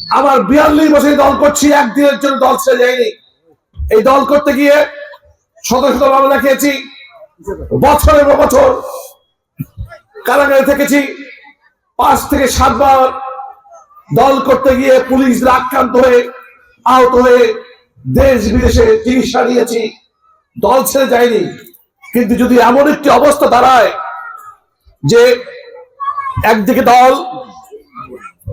আমার 42 বছর দল করছি, একদিনের জন্য দল ছেড়ে যায়নি। এই দল করতে গিয়ে শত শত মামলা খেয়েছি, বছরের পর বছর কারাগারে থেকেছি। 5 থেকে 7 বার দল করতে গিয়ে পুলিশ আক্রান্ত হয়ে আহত হয়ে দেশ বিদেশে চিকিৎসা নিয়েছি, দল ছেড়ে যায়নি। কিন্তু যদি এমন একটি অবস্থা দাঁড়ায় যে একদিকে দল,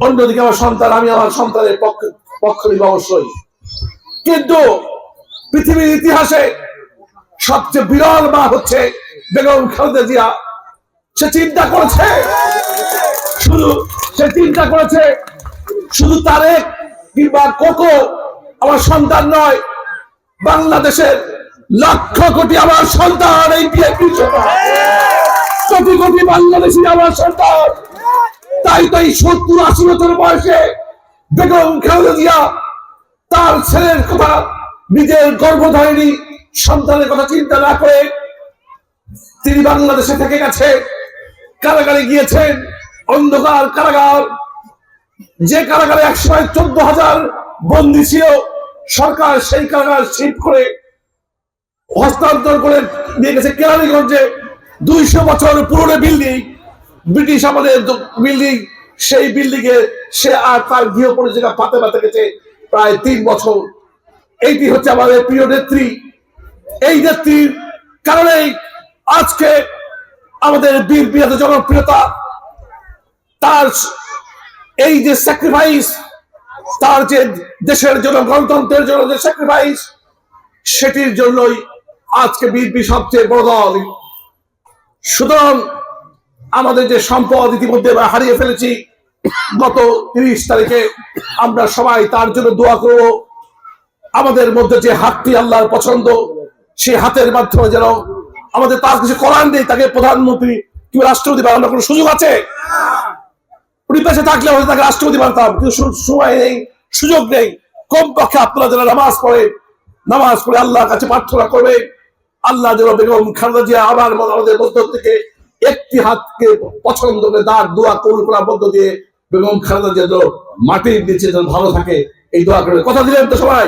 অন্যদিকে আমার সন্তান, আমি আমার সন্তানের পক্ষ নিব অবশ্যই। কিন্তু পৃথিবীর ইতিহাসে সবচেয়ে বিরল মা হচ্ছে বেগম খালেদা জিয়া। সে চিন্তা করেছে শুধু তারেক কিংবা কোকো আমার সন্তান নয়, বাংলাদেশের লক্ষ কোটি আমার সন্তান, এই বিএনপি কোটি কোটি বাংলাদেশি আমার সন্তান। তাই তো এই 70-80 বছর বয়সে বেগম খালেদা জিয়া তার ছেলের কথা, নিজের গর্ভধারিণী সন্তানের কথা চিন্তা না করে তিনি বাংলাদেশে থেকে গেছে, কারাগারে গিয়েছেন। অন্ধকার কারাগার, যে কারাগারে একসময় 14,000 বন্দী ছিল, সরকার সেই কারাগার শিফট করে হস্তান্তর করে নিয়ে গেছে কেরানীগঞ্জে। 200 বছর পুরনো বিল্ডিং, ব্রিটিশ আমাদের বিল্ডিং, সেই বিল্ডিং এ সে আর তার গৃহ পরিচারিকা পাতে পাতে গেছে প্রায় 3 বছর। এইটি হচ্ছে আমাদের প্রিয় নেত্রী। এই নেত্রীর কারণেই আজকে আমাদের বিএনপি এত জনপ্রিয়তা। তার এই যে স্যাক্রিফাইস, তার যে দেশের জন্য, গণতন্ত্রের জন্য যে স্যাক্রিফাইস, সেটির জন্যই আজকে বিএনপি সবচেয়ে বড় দল। সুতরাং আমাদের যে সম্পদ ইতিমধ্যে আমরা হারিয়ে ফেলেছি, গত 30 তারিখে আমরা সবাই তার জন্য দোয়া করব। আমাদের মধ্যে যে হাতটি আল্লাহর পছন্দ, সেই হাতের মাধ্যমে যেন আমাদের তার কিছু করার নেই, তাকে প্রধানমন্ত্রী কিংবা রাষ্ট্রপতি বানানোর কোনো সুযোগ আছে? উনি বেঁচে থাকলে হয়তো তাকে রাষ্ট্রপতি বানাতাম, কিন্তু সময় নেই, সুযোগ নেই। কমপক্ষে আপনারা যারা নামাজ পড়ে আল্লাহর কাছে প্রার্থনা করবে, আল্লাহ যেন বেগম খালেদা জিয়া আবার আমাদের মধ্য থেকে একটি হাতকে পছন্দ করে তার দোয়া কবুল করার মধ্য দিয়ে বেগম খালেদা জিয়া যেন মাটির নিচে যেন ভালো থাকে, এই দোয়া করে কথা দিলেন তো সবাই।